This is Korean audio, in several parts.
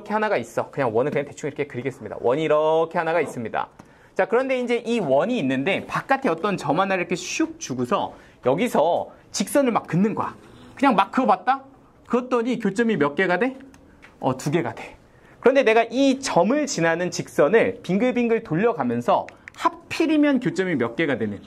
이렇게 하나가 있어. 그냥 원을 그냥 대충 이렇게 그리겠습니다. 원이 이렇게 하나가 있습니다. 자, 그런데 이제 이 원이 있는데 바깥에 어떤 점 하나를 이렇게 슉 주고서 여기서 직선을 막 긋는 거야. 그냥 막 그어봤다? 그었더니 교점이 몇 개가 돼? 2개가 돼. 그런데 내가 이 점을 지나는 직선을 빙글빙글 돌려가면서 하필이면 교점이 몇 개가 되는?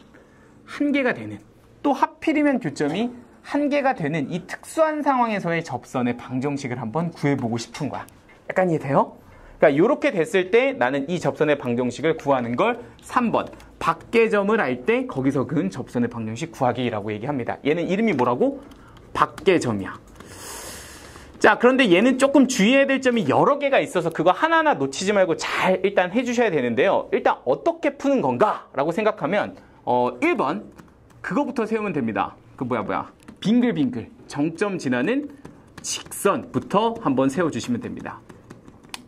1개가 되는. 또 하필이면 교점이 1개가 되는 이 특수한 상황에서의 접선의 방정식을 한번 구해보고 싶은 거야. 약간 이해돼요? 그러니까 이렇게 됐을 때 나는 이 접선의 방정식을 구하는 걸 3번 밖계점을 알 때 거기서 그은 접선의 방정식 구하기라고 얘기합니다. 얘는 이름이 뭐라고? 밖계점이야. 자, 그런데 얘는 조금 주의해야 될 점이 여러 개가 있어서 그거 하나하나 놓치지 말고 잘 일단 해주셔야 되는데요. 일단 어떻게 푸는 건가? 라고 생각하면 1번 그거부터 세우면 됩니다. 그 빙글빙글 정점 지나는 직선부터 한번 세워주시면 됩니다.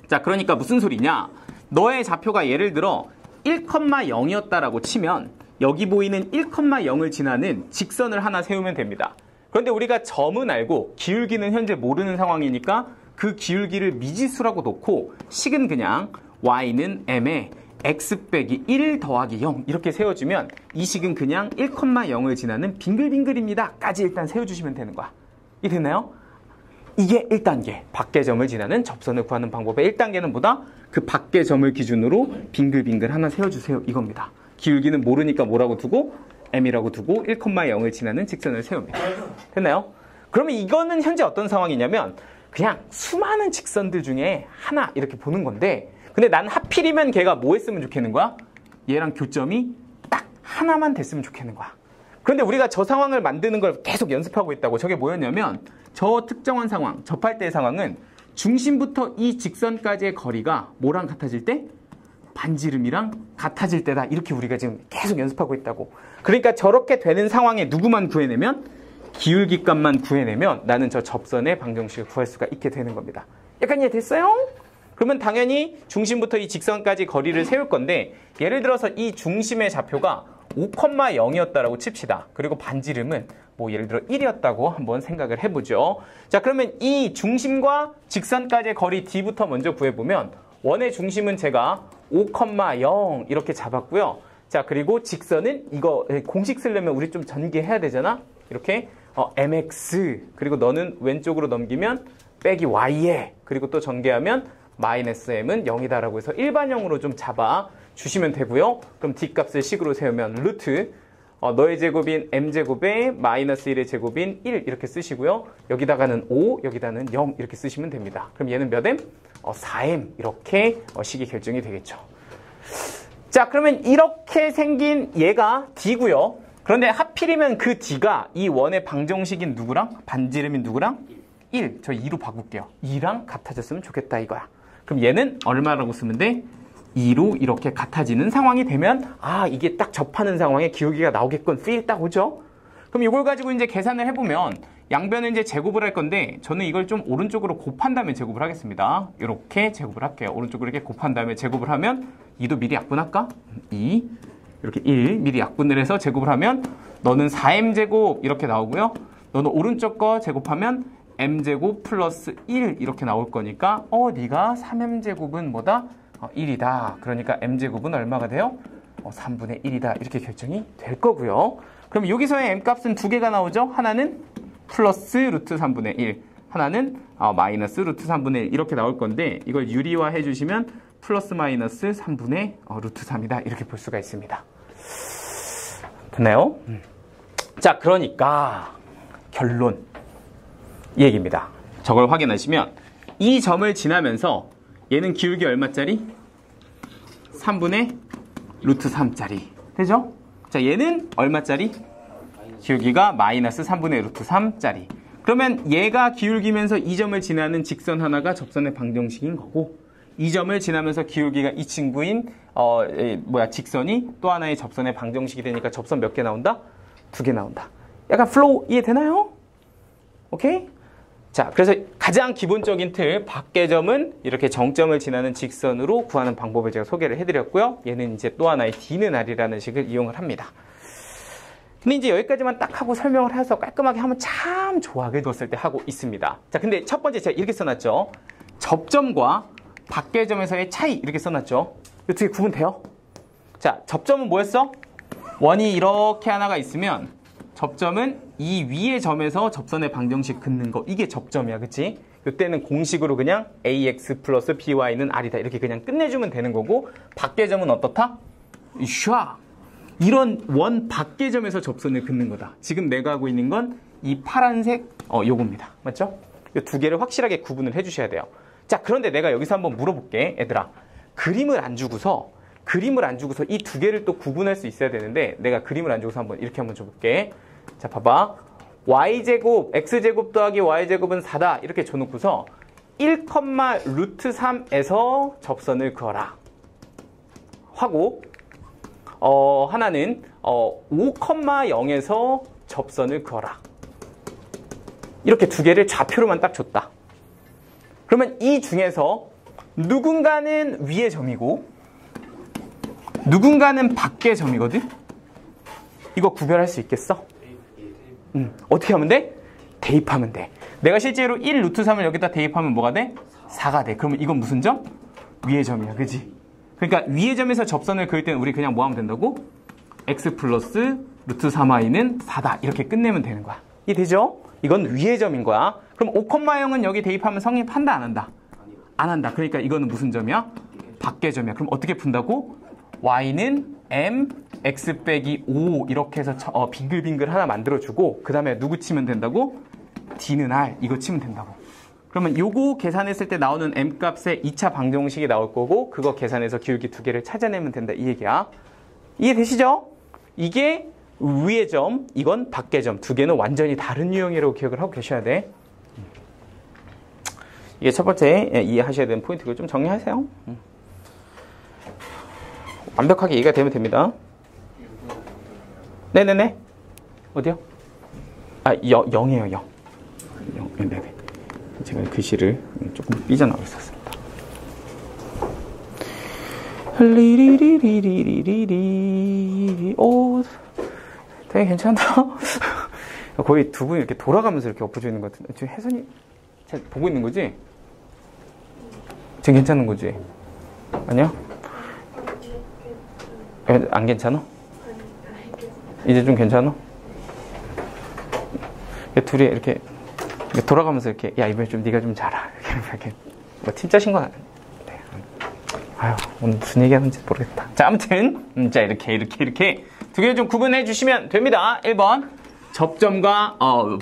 자, 그러니까 무슨 소리냐? 너의 좌표가 예를 들어 1,0이었다라고 치면 여기 보이는 1,0을 지나는 직선을 하나 세우면 됩니다. 그런데 우리가 점은 알고 기울기는 현재 모르는 상황이니까 그 기울기를 미지수라고 놓고 식은 그냥 y는 m에 x 빼기 1 더하기 0 이렇게 세워주면 이 식은 그냥 1,0을 지나는 빙글빙글입니다 까지 일단 세워주시면 되는 거야. 이게 됐나요? 이게 1단계 밖계점을 지나는 접선을 구하는 방법의 1단계는 뭐다? 그 밖계점을 기준으로 빙글빙글 하나 세워주세요 이겁니다. 기울기는 모르니까 뭐라고 두고? m이라고 두고 1,0을 지나는 직선을 세웁니다. 됐나요? 그러면 이거는 현재 어떤 상황이냐면 그냥 수많은 직선들 중에 하나 이렇게 보는 건데 근데 난 하필이면 걔가 뭐 했으면 좋겠는 거야? 얘랑 교점이 딱 하나만 됐으면 좋겠는 거야. 그런데 우리가 저 상황을 만드는 걸 계속 연습하고 있다고. 저게 뭐였냐면 저 특정한 상황, 접할 때의 상황은 중심부터 이 직선까지의 거리가 뭐랑 같아질 때? 반지름이랑 같아질 때다. 이렇게 우리가 지금 계속 연습하고 있다고. 그러니까 저렇게 되는 상황에 누구만 구해내면? 기울기 값만 구해내면 나는 저 접선의 방정식을 구할 수가 있게 되는 겁니다. 약간 이해됐어요? 그러면 당연히 중심부터 이 직선까지 거리를 세울 건데 예를 들어서 이 중심의 좌표가 5,0이었다라고 칩시다. 그리고 반지름은 뭐 예를 들어 1이었다고 한번 생각을 해보죠. 자, 그러면 이 중심과 직선까지의 거리 d부터 먼저 구해보면 원의 중심은 제가 5,0 이렇게 잡았고요. 자, 그리고 직선은 이거 공식 쓰려면 우리 좀 전개해야 되잖아. 이렇게 mx 그리고 너는 왼쪽으로 넘기면 빼기 y에 그리고 또 전개하면 마이너스 m은 0이다라고 해서 일반형으로 좀 잡아 주시면 되고요. 그럼 d값을 식으로 세우면 루트 너의 제곱인 m제곱에 마이너스 1의 제곱인 1 이렇게 쓰시고요. 여기다가는 5, 여기다는 0 이렇게 쓰시면 됩니다. 그럼 얘는 몇 m? 4m 이렇게 식이 결정이 되겠죠. 자, 그러면 이렇게 생긴 얘가 d고요. 그런데 하필이면 그 d가 이 원의 방정식인 누구랑? 반지름인 누구랑? 1. 저 2로 바꿀게요. 2랑 같아졌으면 좋겠다 이거야. 그럼 얘는 얼마라고 쓰면 돼? 2로 이렇게 같아지는 상황이 되면 이게 딱 접하는 상황에 기울기가 나오겠군. 필 딱 오죠? 그럼 이걸 가지고 이제 계산을 해보면 양변을 이제 제곱을 할 건데 저는 이걸 좀 오른쪽으로 곱한 다음에 제곱을 하겠습니다. 이렇게 제곱을 할게요. 오른쪽으로 이렇게 곱한 다음에 제곱을 하면 2도 미리 약분할까? 2 이렇게 1 미리 약분을 해서 제곱을 하면 너는 4m제곱 이렇게 나오고요. 너는 오른쪽 거 제곱하면 m제곱 플러스 1 이렇게 나올 거니까 네가 3m제곱은 뭐다? 1이다. 그러니까 m제곱은 얼마가 돼요? 3분의 1이다. 이렇게 결정이 될 거고요. 그럼 여기서의 m값은 두 개가 나오죠? 하나는 플러스 루트 3분의 1 하나는 마이너스 루트 3분의 1 이렇게 나올 건데 이걸 유리화 해주시면 플러스 마이너스 3분의 루트 3이다. 이렇게 볼 수가 있습니다. 됐나요? 자, 그러니까 결론 이 얘기입니다. 저걸 확인하시면 이 점을 지나면서 얘는 기울기 얼마짜리? 3분의 루트 3짜리 되죠? 자, 얘는 얼마짜리? 기울기가 마이너스 3분의 루트 3짜리. 그러면 얘가 기울기면서 이 점을 지나는 직선 하나가 접선의 방정식인 거고 이 점을 지나면서 기울기가 이 친구인 직선이 또 하나의 접선의 방정식이 되니까 접선 몇 개 나온다? 2개 나온다. 약간 플로우 이해되나요? 오케이? 자, 그래서 가장 기본적인 틀 밖계점은 이렇게 정점을 지나는 직선으로 구하는 방법을 제가 소개를 해드렸고요. 얘는 이제 또 하나의 d는 r이라는 식을 이용을 합니다. 근데 이제 여기까지만 딱 하고 설명을 해서 깔끔하게 하면 참 좋아. 그랬을 때 하고 있습니다. 자, 근데 첫 번째 제가 이렇게 써놨죠. 접점과 밖의 점에서의 차이 이렇게 써놨죠. 어떻게 구분돼요? 자, 접점은 뭐였어? 원이 이렇게 하나가 있으면 접점은 이 위의 점에서 접선의 방정식 긋는 거, 이게 접점이야, 그치? 이때는 공식으로 그냥 ax 플러스 by는 r이다 이렇게 그냥 끝내주면 되는 거고, 밖의 점은 어떻다? 샤! 이런 원 밖의 점에서 접선을 긋는 거다. 지금 내가 하고 있는 건 이 파란색 요겁니다. 맞죠? 이 두 개를 확실하게 구분을 해주셔야 돼요. 자, 그런데 내가 여기서 한번 물어볼게. 얘들아, 그림을 안 주고서 이 두 개를 또 구분할 수 있어야 되는데, 내가 그림을 안 주고서 한번 이렇게 한번 줘볼게. 자, 봐봐. y제곱, x제곱 더하기 y제곱은 4다 이렇게 줘놓고서 1, 루트 3에서 접선을 그어라 하고, 하나는 5,0에서 접선을 그어라. 이렇게 두 개를 좌표로만 딱 줬다. 그러면 이 중에서 누군가는 위의 점이고 누군가는 밖의 점이거든? 이거 구별할 수 있겠어? 어떻게 하면 돼? 대입하면 돼. 내가 실제로 1 루트 3을 여기다 대입하면 뭐가 돼? 4가 돼. 그러면 이건 무슨 점? 위의 점이야. 그지? 그러니까 위의 점에서 접선을 그을 때는 우리 그냥 뭐 하면 된다고? x 플러스 루트 3y는 4다. 이렇게 끝내면 되는 거야. 이해되죠? 이건 위의 점인 거야. 그럼 5,0은 여기 대입하면 성립한다, 안 한다? 안 한다. 그러니까 이거는 무슨 점이야? 밖의 점이야. 그럼 어떻게 푼다고? y는 m, x 빼기 5 이렇게 해서 빙글빙글 하나 만들어주고, 그 다음에 누구 치면 된다고? d는 r 이거 치면 된다고. 그러면 요거 계산했을 때 나오는 m 값의 2차 방정식이 나올 거고, 그거 계산해서 기울기 두 개를 찾아내면 된다 이 얘기야. 이해되시죠? 이게 위의 점, 이건 밖의 점. 두 개는 완전히 다른 유형이라고 기억을 하고 계셔야 돼. 이게 첫 번째 이해하셔야 되는 포인트고, 좀 정리하세요. 완벽하게 이해가 되면 됩니다. 네네네. 어디요? 아, 0이에요, 0. 네네. 제가 글씨를 조금 삐져나와 있었습니다. 리리리리리리리. 오, 되게 괜찮다. 거의 두 분이 이렇게 돌아가면서 이렇게 엎어져 있는 것 같은데. 지금 혜선이 잘 보고 있는 거지? 지금 괜찮은 거지? 아니야? 안 괜찮아? 이제 좀 괜찮아? 둘이 이렇게 돌아가면서 이렇게, 야, 이번에 좀 네가 좀 자라. 이렇게 뭐 팀 짜신 건 아닌데. 아유, 오늘 무슨 얘기 하는지 모르겠다. 자, 아무튼 자, 이렇게 두 개를 좀 구분해 주시면 됩니다. 1번 접점과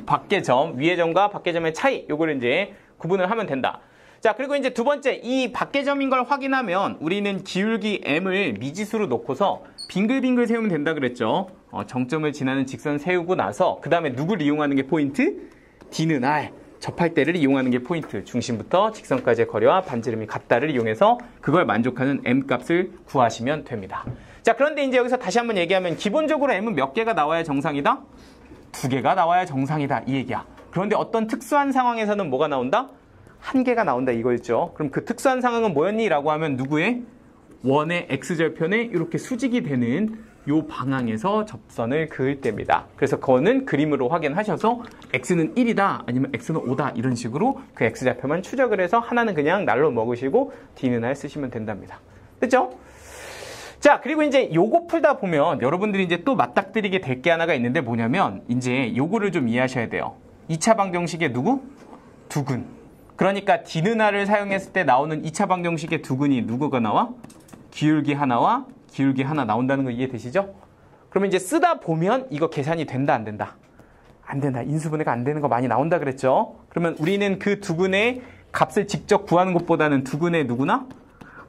밖의 점, 위의 점과 밖의 점의 차이, 요거를 이제 구분을 하면 된다. 자, 그리고 이제 두 번째, 이 밖의 점인 걸 확인하면 우리는 기울기 m을 미지수로 놓고서 빙글빙글 세우면 된다 그랬죠. 정점을 지나는 직선 세우고 나서 그 다음에 누구를 이용하는 게 포인트? d는 r, 접할 때를 이용하는 게 포인트. 중심부터 직선까지의 거리와 반지름이 같다를 이용해서 그걸 만족하는 m 값을 구하시면 됩니다. 자, 그런데 이제 여기서 다시 한번 얘기하면 기본적으로 m은 몇 개가 나와야 정상이다? 2개가 나와야 정상이다 이 얘기야. 그런데 어떤 특수한 상황에서는 뭐가 나온다? 1개가 나온다 이거였죠. 그럼 그 특수한 상황은 뭐였니? 라고 하면 누구의? 원의 x절편에 이렇게 수직이 되는 요 방향에서 접선을 그을 때입니다. 그래서 그거는 그림으로 확인하셔서 x는 1이다 아니면 x는 5다 이런 식으로 그 x좌표만 추적을 해서 하나는 그냥 날로 먹으시고 d는 r 쓰시면 된답니다. 됐죠? 자, 그리고 이제 요거 풀다 보면 여러분들이 이제 또 맞닥뜨리게 될 게 하나가 있는데 뭐냐면 이제 요거를 좀 이해하셔야 돼요. 2차 방정식의 누구? 두근. 그러니까 d는 r을 사용했을 때 나오는 2차 방정식의 두근이 누구가 나와? 기울기 하나와 기울기 하나 나온다는 거 이해되시죠? 그러면 이제 쓰다 보면 이거 계산이 된다 안 된다? 안 된다. 인수분해가 안 되는 거 많이 나온다 그랬죠? 그러면 우리는 그 두근의 값을 직접 구하는 것보다는 두근의 누구나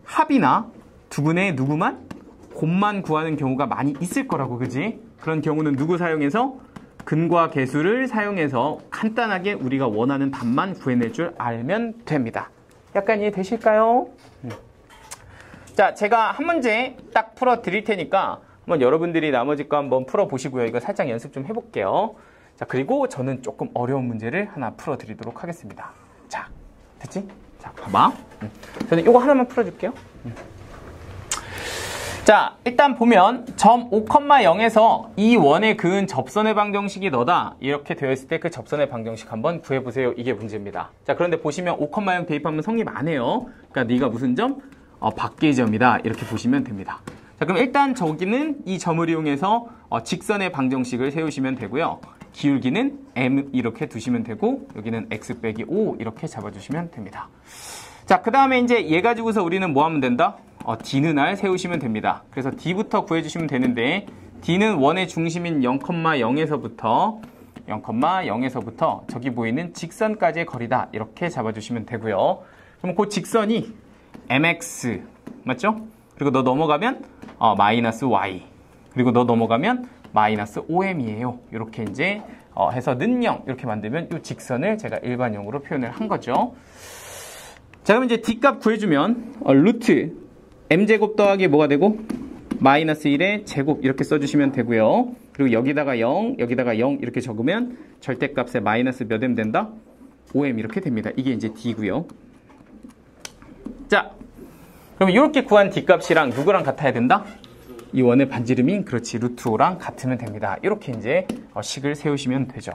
합이나 두근의 누구만 곱만 구하는 경우가 많이 있을 거라고, 그지? 그런 경우는 누구 사용해서? 근과 계수를 사용해서 간단하게 우리가 원하는 답만 구해낼 줄 알면 됩니다. 약간 이해되실까요? 자, 제가 한 문제 딱 풀어 드릴 테니까 한번 여러분들이 나머지 거 한번 풀어 보시고요. 이거 살짝 연습 좀 해볼게요. 자, 그리고 저는 조금 어려운 문제를 하나 풀어 드리도록 하겠습니다. 자, 됐지? 자, 봐봐. 저는 이거 하나만 풀어 줄게요. 자, 일단 보면 점 5,0에서 이 원에 그은 접선의 방정식이 너다 이렇게 되어 있을 때 그 접선의 방정식 한번 구해보세요. 이게 문제입니다. 자, 그런데 보시면 5,0 대입하면 성립 안 해요. 그러니까 네가 무슨 점? 밖의 점이다 이렇게 보시면 됩니다. 자, 그럼 일단 저기는 이 점을 이용해서 직선의 방정식을 세우시면 되고요. 기울기는 m 이렇게 두시면 되고 여기는 x 빼기 5 이렇게 잡아주시면 됩니다. 자, 그 다음에 이제 얘 가지고서 우리는 뭐 하면 된다? d는 r 세우시면 됩니다. 그래서 d부터 구해주시면 되는데 d는 원의 중심인 0,0에서부터 저기 보이는 직선까지의 거리다 이렇게 잡아주시면 되고요. 그럼 그 직선이 mx 맞죠? 그리고 너 넘어가면 마이너스 y 그리고 너 넘어가면 마이너스 5m이에요. 이렇게 이제 해서 는영 이렇게 만들면 이 직선을 제가 일반형으로 표현을 한 거죠. 자, 그럼 이제 d값 구해주면 루트 m제곱 더하기 뭐가 되고 마이너스 1의 제곱 이렇게 써주시면 되고요. 그리고 여기다가 0 여기다가 0 이렇게 적으면 절대값에 마이너스 몇 m 된다? 5m 이렇게 됩니다. 이게 이제 d고요. 자, 그럼 이렇게 구한 d값이랑 누구랑 같아야 된다? 이 원의 반지름인 그렇지 루트 5랑 같으면 됩니다. 이렇게 이제 식을 세우시면 되죠.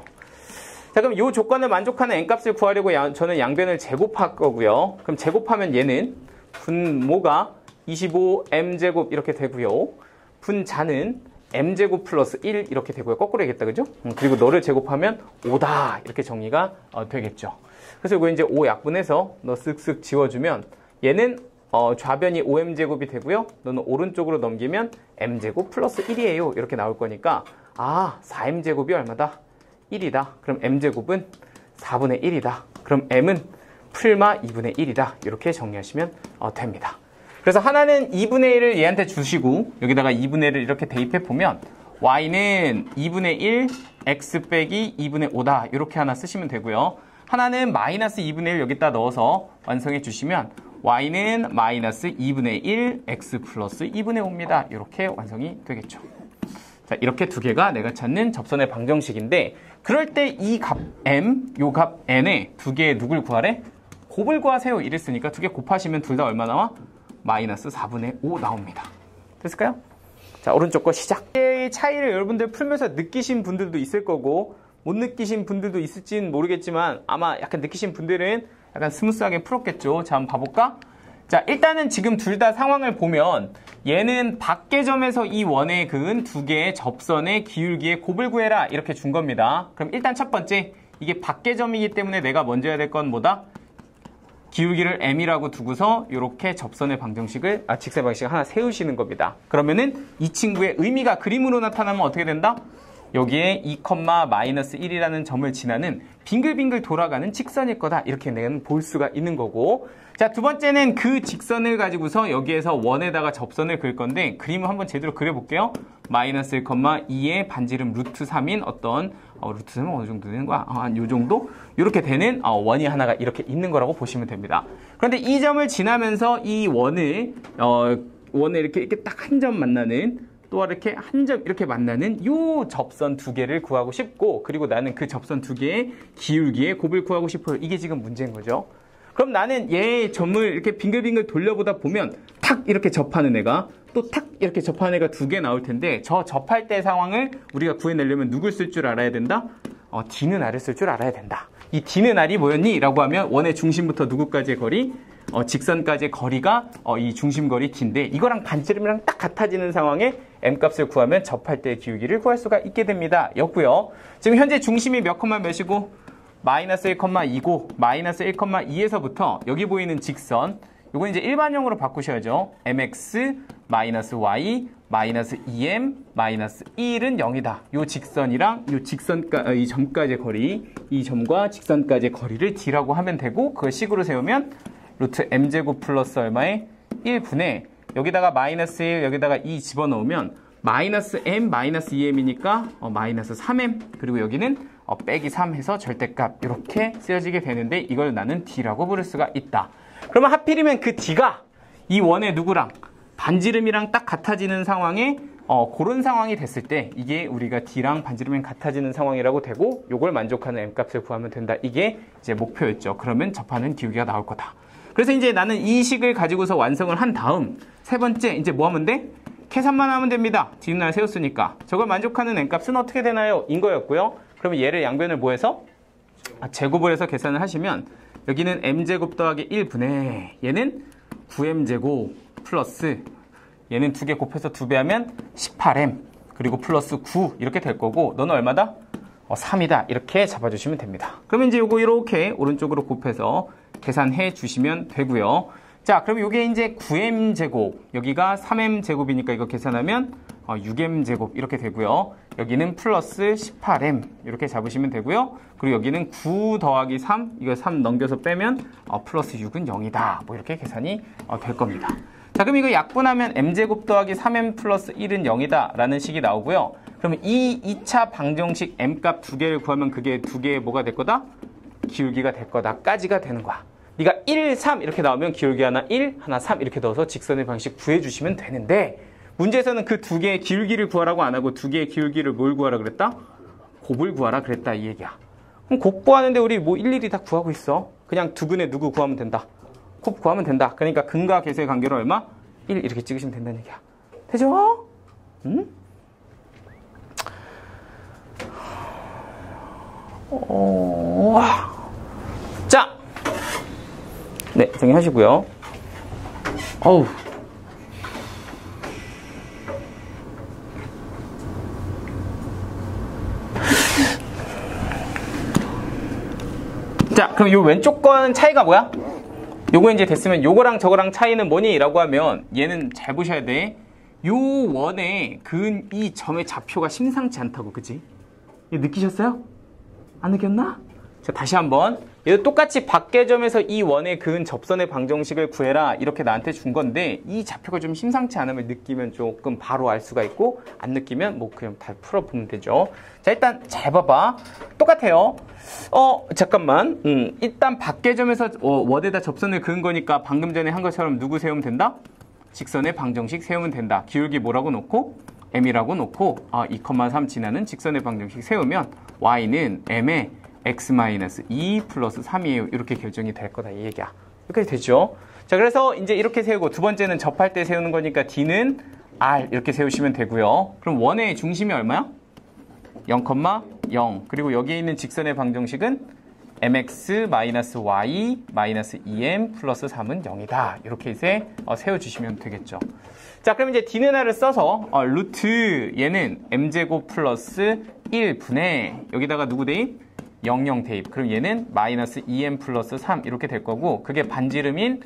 자, 그럼 이 조건을 만족하는 n값을 구하려고 저는 양변을 제곱할 거고요. 그럼 제곱하면 얘는 분모가 25m제곱 이렇게 되고요. 분자는 m제곱 플러스 1 이렇게 되고요. 거꾸로 해야겠다, 그죠? 그리고 너를 제곱하면 5다 이렇게 정리가 되겠죠. 그래서 이거 이제 5 약분해서 너 쓱쓱 지워주면 얘는 좌변이 5m제곱이 되고요. 너는 오른쪽으로 넘기면 m제곱 플러스 1이에요. 이렇게 나올 거니까 4m제곱이 얼마다? 1이다. 그럼 m제곱은 4분의 1이다. 그럼 m은 풀마 2분의 1이다. 이렇게 정리하시면 됩니다. 그래서 하나는 2분의 1을 얘한테 주시고 여기다가 2분의 1을 이렇게 대입해 보면 y는 2분의 1 x 빼기 2분의 5다. 이렇게 하나 쓰시면 되고요. 하나는 마이너스 2분의 1 여기다 넣어서 완성해 주시면 y는 마이너스 2분의 1 x 플러스 2분의 5입니다. 이렇게 완성이 되겠죠. 자, 이렇게 두 개가 내가 찾는 접선의 방정식인데 그럴 때 이 값 m, 요 값 n에 두 개의 누굴 구하래? 곱을 구하세요. 이랬으니까 두 개 곱하시면 둘 다 얼마 나와? 마이너스 4분의 5 나옵니다. 됐을까요? 자, 오른쪽 거 시작. 이 차이를 여러분들 풀면서 느끼신 분들도 있을 거고 못 느끼신 분들도 있을지는 모르겠지만 아마 약간 느끼신 분들은 약간 스무스하게 풀었겠죠. 자, 한번 봐볼까? 자, 일단은 지금 둘 다 상황을 보면 얘는 밖의 점에서 이 원에 그은 두 개의 접선의 기울기의 곱을 구해라 이렇게 준 겁니다. 그럼 일단 첫 번째 이게 밖의 점이기 때문에 내가 먼저 해야 될 건 뭐다? 기울기를 m이라고 두고서 이렇게 접선의 방정식을 직선의 방정식을 하나 세우시는 겁니다. 그러면은 이 친구의 의미가 그림으로 나타나면 어떻게 된다? 여기에 2, 마이너스 1이라는 점을 지나는 빙글빙글 돌아가는 직선일 거다. 이렇게 내가 볼 수가 있는 거고. 자, 두 번째는 그 직선을 가지고서 여기에서 원에다가 접선을 그릴 건데 그림을 한번 제대로 그려볼게요. 마이너스 1, 2의 반지름 루트 3인 어떤 루트 3은 어느 정도 되는 거야? 한 요 정도? 이렇게 되는 원이 하나가 이렇게 있는 거라고 보시면 됩니다. 그런데 이 점을 지나면서 이 원을 이렇게 딱 한 점 만나는 또 이렇게 한 점 이렇게 만나는 요 접선 두 개를 구하고 싶고 그리고 나는 그 접선 두 개의 기울기의 곱을 구하고 싶어요. 이게 지금 문제인 거죠. 그럼 나는 얘 점을 이렇게 빙글빙글 돌려보다 보면 탁 이렇게 접하는 애가 또 탁 이렇게 접하는 애가 두 개 나올 텐데 저 접할 때 상황을 우리가 구해내려면 누굴 쓸 줄 알아야 된다? d는 r을 쓸 줄 알아야 된다. 이 d는 r이 뭐였니? 라고 하면 원의 중심부터 누구까지의 거리? 직선까지의 거리가 이 중심거리 d인데 이거랑 반지름이랑 딱 같아지는 상황에 m값을 구하면 접할 때의 기울기를 구할 수가 있게 됩니다. 였고요. 지금 현재 중심이 몇 컴마 몇이고 마이너스 1,2고 마이너스 1,2에서부터 여기 보이는 직선 요거 이제 일반형으로 바꾸셔야죠. mx 마이너스 y 마이너스 2m 마이너스 1은 0이다. 요 직선이랑 요 이 점까지의 거리 이 점과 직선까지의 거리를 d라고 하면 되고 그걸 식으로 세우면 루트 m제곱 플러스 얼마에 1분의 여기다가 마이너스 1 여기다가 2 집어넣으면 마이너스 m 마이너스 2m이니까 마이너스 3m 그리고 여기는 빼기 3 해서 절대값 이렇게 쓰여지게 되는데 이걸 나는 d라고 부를 수가 있다. 그러면 하필이면 그 d가 이 원의 누구랑 반지름이랑 딱 같아지는 상황에 그런 상황이 됐을 때 이게 우리가 d랑 반지름이 같아지는 상황이라고 되고 요걸 만족하는 m값을 구하면 된다. 이게 이제 목표였죠. 그러면 접하는 기울기가 나올 거다. 그래서 이제 나는 이 식을 가지고서 완성을 한 다음 세 번째 이제 뭐 하면 돼? 계산만 하면 됩니다. 디노날 세웠으니까. 저걸 만족하는 n값은 어떻게 되나요? 인 거였고요. 그러면 얘를 양변을 뭐 해서? 제곱을 해서 계산을 하시면 여기는 m제곱 더하기 1분의 얘는 9m제곱 플러스 얘는 2개 곱해서 2배 하면 18m 그리고 플러스 9 이렇게 될 거고 너는 얼마다? 3이다. 이렇게 잡아주시면 됩니다. 그러면 이제 요거 이렇게 오른쪽으로 곱해서 계산해 주시면 되고요. 자, 그럼 요게 이제 9m제곱, 여기가 3m제곱이니까 이거 계산하면 6m제곱 이렇게 되고요. 여기는 플러스 18m 이렇게 잡으시면 되고요. 그리고 여기는 9 더하기 3, 이거 3 넘겨서 빼면 플러스 6은 0이다. 뭐 이렇게 계산이 될 겁니다. 자, 그럼 이거 약분하면 m제곱 더하기 3m 플러스 1은 0이다 라는 식이 나오고요. 그러면 이 2차 방정식 m값 2개를 구하면 그게 2개의 뭐가 될 거다? 기울기가 될 거다 까지가 되는 거야. 네가 1, 3 이렇게 나오면 기울기 하나 1, 하나 3 이렇게 넣어서 직선의 방식 구해주시면 되는데 문제에서는 그 2개의 기울기를 구하라고 안 하고 2개의 기울기를 뭘 구하라 그랬다? 곱을 구하라 그랬다 이 얘기야. 그럼 곱 구하는데 우리 뭐 일일이 다 구하고 있어. 그냥 두근에 누구 구하면 된다. 곱 구하면 된다. 그러니까 근과 계수의 관계로 얼마? 1 이렇게 찍으시면 된다는 얘기야. 되죠? 응? 자, 네, 정리하시고요. 어우. 자, 그럼 요 왼쪽 건 차이가 뭐야? 요거 이제 됐으면 요거랑 저거랑 차이는 뭐니? 라고 하면 얘는 잘 보셔야 돼. 요 원의 근 이 점의 좌표가 심상치 않다고, 그치? 이거 느끼셨어요? 안 느꼈나? 자, 다시 한번. 얘도 똑같이 밖의점에서 이 원의 근 접선의 방정식을 구해라 이렇게 나한테 준 건데 이 좌표가 좀 심상치 않음을 느끼면 조금 바로 알 수가 있고 안 느끼면 뭐 그냥 다 풀어보면 되죠. 자, 일단 잘 봐봐. 똑같아요. 잠깐만. 일단 밖의점에서 원에다 접선을 그은 거니까 방금 전에 한 것처럼 누구 세우면 된다? 직선의 방정식 세우면 된다. 기울기 뭐라고 놓고? m이라고 놓고 2,3 지나는 직선의 방정식 세우면 y는 m의 x-2 플러스 3이에요. 이렇게 결정이 될 거다 이 얘기야. 여기까지 됐죠? 자, 그래서 이제 이렇게 세우고 두 번째는 접할 때 세우는 거니까 d는 r 이렇게 세우시면 되고요. 그럼 원의 중심이 얼마야? 0,0 그리고 여기에 있는 직선의 방정식은 mx-y-2m 플러스 3은 0이다. 이렇게 이제 세워주시면 되겠죠. 자, 그럼 이제 d는 r을 써서 루트 얘는 m제곱 플러스 1분의 여기다가 누구 대입? 00 대입. 그럼 얘는 마이너스 2m 플러스 3 이렇게 될 거고 그게 반지름인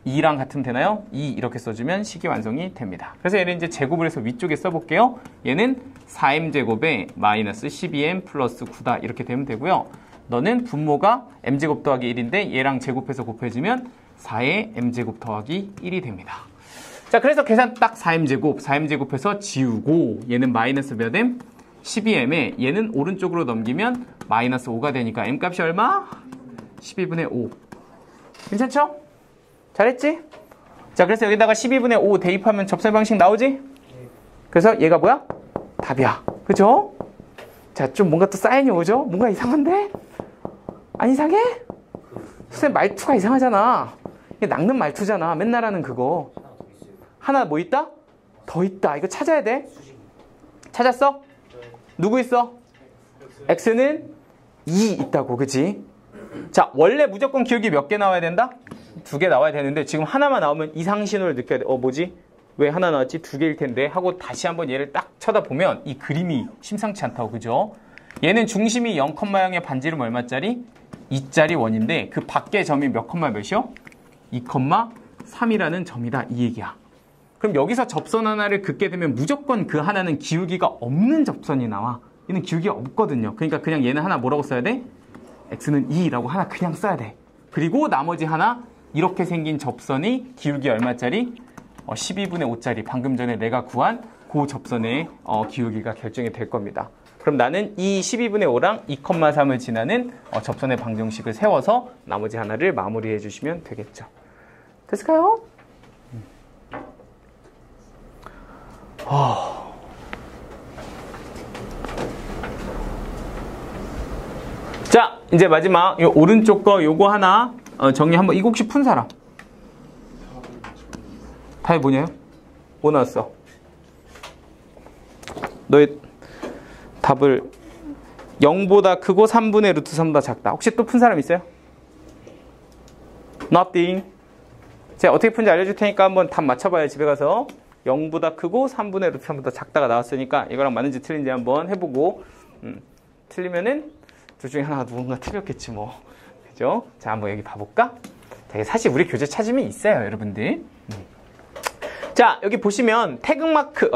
2랑 같으면 되나요? 2 이렇게 써주면 식이 완성이 됩니다. 그래서 얘는 이제 제곱을 해서 위쪽에 써볼게요. 얘는 4m제곱에 마이너스 12m 플러스 9다 이렇게 되면 되고요. 너는 분모가 m제곱 더하기 1인데 얘랑 제곱해서 곱해주면 4의 m제곱 더하기 1이 됩니다. 자, 그래서 계산 딱 4m제곱해서 지우고 얘는 마이너스 몇 m? 12m에 얘는 오른쪽으로 넘기면 마이너스 5가 되니까 m값이 얼마? 12분의 5. 괜찮죠? 잘했지? 자, 그래서 여기다가 12분의 5 대입하면 접선 방식 나오지? 그래서 얘가 뭐야? 답이야. 그죠? 자, 좀 뭔가 또 사인이 오죠? 뭔가 이상한데? 안 이상해? 선생님 말투가 이상하잖아. 이게 낚는 말투잖아. 맨날 하는 그거. 하나 뭐 있다? 더 있다. 이거 찾아야 돼. 찾았어? 누구 있어? x는 2 있다고, 그치? 자, 원래 무조건 기울기 몇 개 나와야 된다? 2개 나와야 되는데 지금 하나만 나오면 이상 신호를 느껴야 돼. 뭐지? 왜 하나 나왔지? 2개일 텐데 하고 다시 한번 얘를 딱 쳐다보면 이 그림이 심상치 않다고, 그죠? 얘는 중심이 0,0의 반지름 얼마짜리? 2짜리 원인데 그 밖의 점이 몇 컴마 몇이요? 2,3이라는 점이다 이 얘기야. 그럼 여기서 접선 하나를 긋게 되면 무조건 그 하나는 기울기가 없는 접선이 나와. 얘는 기울기가 없거든요. 그러니까 그냥 얘는 하나 뭐라고 써야 돼? x는 2라고 하나 그냥 써야 돼. 그리고 나머지 하나 이렇게 생긴 접선이 기울기 얼마짜리? 12분의 5짜리 방금 전에 내가 구한 그 접선의 기울기가 결정이 될 겁니다. 그럼 나는 이 12분의 5랑 2,3을 지나는 접선의 방정식을 세워서 나머지 하나를 마무리해 주시면 되겠죠. 됐을까요? 자, 이제 마지막 요 오른쪽 거 요거 하나 정리 한번. 이거 혹시 푼 사람? 답이 뭐냐요? 뭐 나왔어? 너의 답을 0보다 크고 3분의 루트 3보다 작다. 혹시 또 푼 사람 있어요? Nothing. 제가 어떻게 푼지 알려줄 테니까 한번 답 맞춰봐요. 집에 가서 0보다 크고 3분의 루트 3보다 작다가 나왔으니까 이거랑 맞는지 틀린지 한번 해보고 틀리면은 둘 중에 하나가 누군가 틀렸겠지 뭐. 그죠? 자, 한번 여기 봐볼까? 자, 사실 우리 교재 찾으면 있어요, 여러분들. 자, 여기 보시면 태극마크,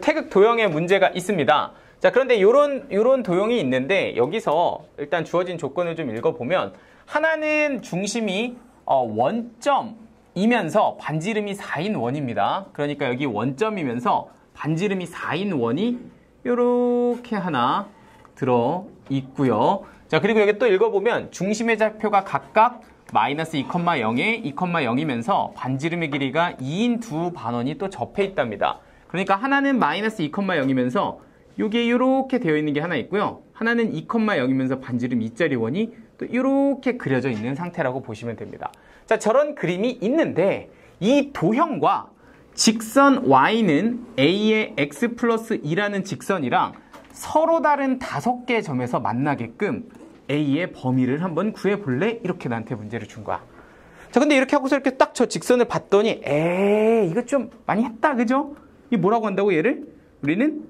태극 도형의 문제가 있습니다. 자, 그런데 요런 도형이 있는데 여기서 일단 주어진 조건을 좀 읽어보면 하나는 중심이 원점이면서 반지름이 4인 원입니다. 그러니까 여기 원점이면서 반지름이 4인 원이 요렇게 하나 들어 있고요. 자, 그리고 여기 또 읽어보면 중심의 좌표가 각각 마이너스 2,0에 2,0이면서 반지름의 길이가 2인 두 반원이 또 접해 있답니다. 그러니까 하나는 마이너스 2,0이면서 요게 요렇게 되어 있는 게 하나 있고요. 하나는 2,0이면서 반지름 2짜리 원이 또 요렇게 그려져 있는 상태라고 보시면 됩니다. 자, 저런 그림이 있는데 이 도형과 직선 y는 a의 x 플러스 2라는 직선이랑 서로 다른 5개의 점에서 만나게끔 a의 범위를 한번 구해볼래? 이렇게 나한테 문제를 준 거야. 자, 근데 이렇게 하고서 이렇게 딱 저 직선을 봤더니 이거 좀 많이 했다, 그죠? 이 뭐라고 한다고 얘를? 우리는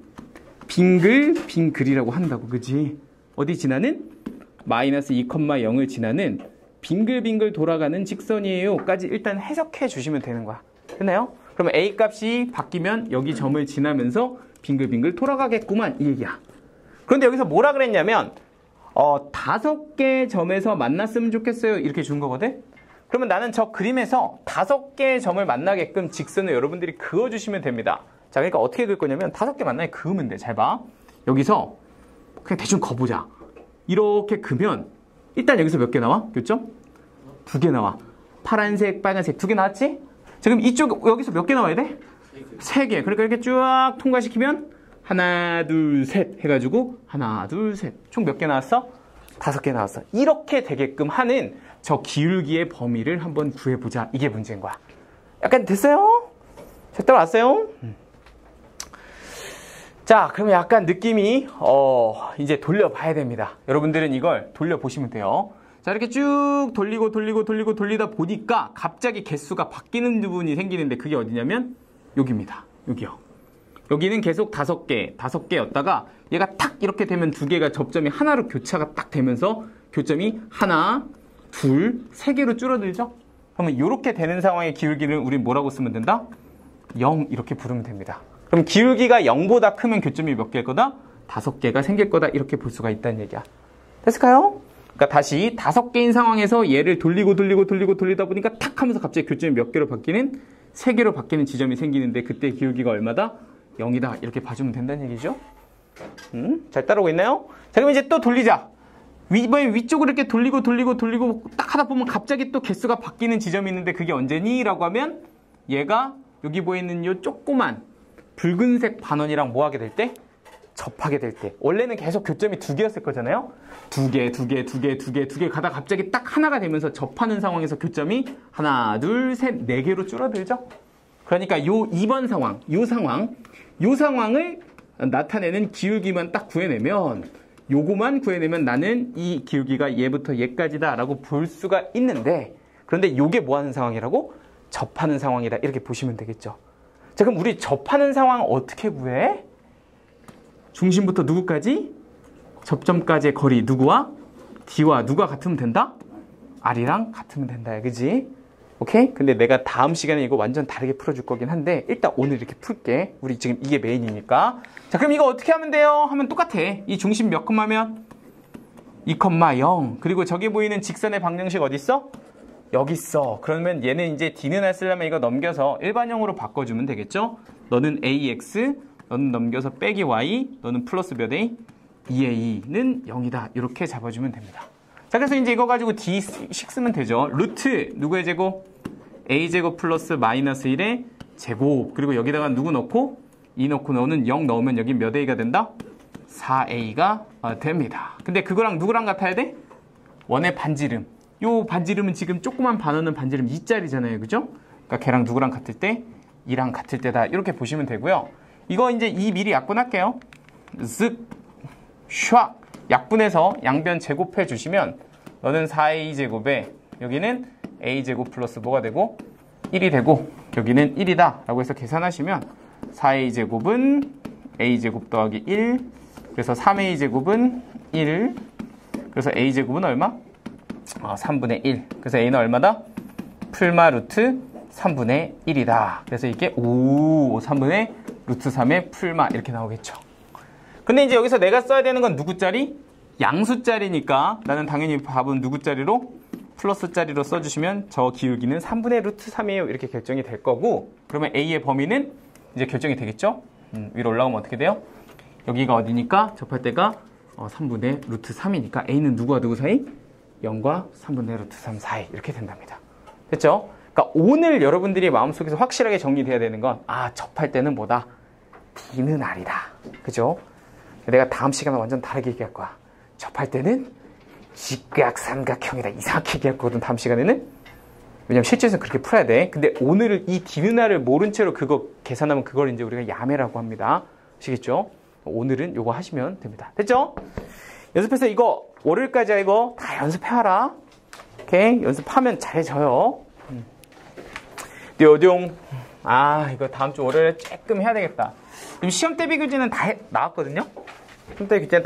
빙글이라고 한다고, 그지? 어디 지나는? 마이너스 2,0을 지나는 빙글빙글 돌아가는 직선이에요 까지 일단 해석해 주시면 되는 거야. 됐나요? 그러면 a 값이 바뀌면 여기 점을 지나면서 빙글빙글 돌아가겠구만, 이 얘기야. 그런데 여기서 뭐라 그랬냐면 5개 점에서 만났으면 좋겠어요 이렇게 준 거거든. 그러면 나는 저 그림에서 5개의 점을 만나게끔 직선을 여러분들이 그어주시면 됩니다. 자, 그러니까 어떻게 그을 거냐면 5개 만나게 그으면 돼. 잘 봐. 여기서 그냥 대충 그어보자. 이렇게 그으면 일단 여기서 몇 개 나와? 교점? 2개 나와. 파란색, 빨간색 2개 나왔지? 자, 그럼 이쪽 여기서 몇 개 나와야 돼? 3개. 그러니까 이렇게 쭉 통과시키면 하나, 둘, 셋 해가지고 하나, 둘, 셋. 총 몇 개 나왔어? 5개 나왔어. 이렇게 되게끔 하는 저 기울기의 범위를 한번 구해보자. 이게 문제인 거야. 약간 됐어요? 잘 따라왔어요? 자, 그러면 약간 느낌이 이제 돌려봐야 됩니다. 여러분들은 이걸 돌려보시면 돼요. 자, 이렇게 쭉 돌리다 보니까 갑자기 개수가 바뀌는 부분이 생기는데 그게 어디냐면 여기입니다. 여기요. 여기는 계속 5개였다가 얘가 탁 이렇게 되면 2개가 접점이 하나로 교차가 딱 되면서 교점이 하나, 둘, 3개로 줄어들죠? 그러면 이렇게 되는 상황의 기울기를 우리 뭐라고 쓰면 된다? 0 이렇게 부르면 됩니다. 그럼 기울기가 0보다 크면 교점이 몇 개일 거다? 5개가 생길 거다. 이렇게 볼 수가 있다는 얘기야. 됐을까요? 그러니까 다시 5개인 상황에서 얘를 돌리다 보니까 탁 하면서 갑자기 교점이 몇 개로 바뀌는? 3개로 바뀌는 지점이 생기는데 그때 기울기가 얼마다? 0이다. 이렇게 봐주면 된다는 얘기죠. 잘 따라오고 있나요? 자, 그럼 이제 또 돌리자. 이번에 위쪽으로 이렇게 돌리고 딱 하다 보면 갑자기 또 개수가 바뀌는 지점이 있는데 그게 언제니? 라고 하면 얘가 여기 보이는 요 조그만 붉은색 반원이랑 뭐 하게 될 때? 접하게 될 때. 원래는 계속 교점이 2개였을 거잖아요. 2개 가다가 갑자기 딱 하나가 되면서 접하는 상황에서 교점이 하나, 둘, 셋, 4개로 줄어들죠. 그러니까 요 2번 상황, 요 상황을 나타내는 기울기만 딱 구해내면 요거만 구해내면 나는 이 기울기가 얘부터 얘까지다 라고 볼 수가 있는데 그런데 요게 뭐 하는 상황이라고? 접하는 상황이다. 이렇게 보시면 되겠죠. 자, 그럼 우리 접하는 상황 어떻게 구해? 중심부터 누구까지? 접점까지의 거리 누구와? D와 누가 같으면 된다? R이랑 같으면 된다. 그지? 오케이? 근데 내가 다음 시간에 이거 완전 다르게 풀어줄 거긴 한데 일단 오늘 이렇게 풀게. 우리 지금 이게 메인이니까. 자, 그럼 이거 어떻게 하면 돼요? 하면 똑같아. 이 중심 몇 콤마면? 2,0. 그리고 저기 보이는 직선의 방정식 어디 있어? 여기 있어. 그러면 얘는 이제 D는 알 쓰려면 이거 넘겨서 일반형으로 바꿔주면 되겠죠? 너는 AX, 너는 넘겨서 빼기 Y, 너는 플러스 몇 A? 2A는 0이다. 이렇게 잡아주면 됩니다. 자, 그래서 이제 이거 가지고 D식 쓰면 되죠. 루트 누구의 제곱? A제곱 플러스 마이너스 1의 제곱. 그리고 여기다가 누구 넣고? 2 넣고 너는 0 넣으면 여기 몇 A가 된다? 4A가 됩니다. 근데 그거랑 누구랑 같아야 돼? 원의 반지름. 요 반지름은 지금 조그만 반원은 반지름 2짜리잖아요. 그죠? 그러니까 걔랑 누구랑 같을 때? 2랑 같을 때다. 이렇게 보시면 되고요. 이거 이제 이 미리 약분할게요. 쓱, 샥. 약분해서 양변 제곱해 주시면 너는 4a제곱에 여기는 a제곱 플러스 뭐가 되고 1이 되고 여기는 1이다 라고 해서 계산하시면 4a제곱은 a제곱 더하기 1 그래서 3a제곱은 1 그래서 a제곱은 얼마? 3분의 1 그래서 a는 얼마다? 풀마 루트 3분의 1이다 그래서 이게 3분의 루트 3의 풀마 이렇게 나오겠죠. 근데 이제 여기서 내가 써야 되는 건 누구 짜리? 양수 짜리니까 나는 당연히 답은 누구 짜리로? 플러스 짜리로 써주시면 저 기울기는 3분의 루트 3이에요. 이렇게 결정이 될 거고 그러면 A의 범위는 이제 결정이 되겠죠? 위로 올라가면 어떻게 돼요? 여기가 어디니까? 접할 때가 3분의 루트 3이니까 A는 누구와 누구 사이? 0과 3분의 루트 3 사이 이렇게 된답니다. 됐죠? 그러니까 오늘 여러분들이 마음속에서 확실하게 정리돼야 되는 건 접할 때는 뭐다? D는 R이다. 그죠? 내가 다음 시간에 완전 다르게 얘기할 거야. 접할 때는 직각 삼각형이다. 이상하게 얘기할 거거든, 다음 시간에는. 왜냐면 실제에서는 그렇게 풀어야 돼. 근데 오늘은 이 D는R을 모른 채로 그거 계산하면 그걸 이제 우리가 야매라고 합니다. 아시겠죠? 오늘은 요거 하시면 됩니다. 됐죠? 연습해서 이거 월요일까지 이거 다 연습해와라. 오케이? 연습하면 잘해져요. 띠오뇽. 이거 다음 주 월요일에 조금 해야 되겠다. 지금 시험 대비 교재는 다 나왔거든요? 시험 대비 교재는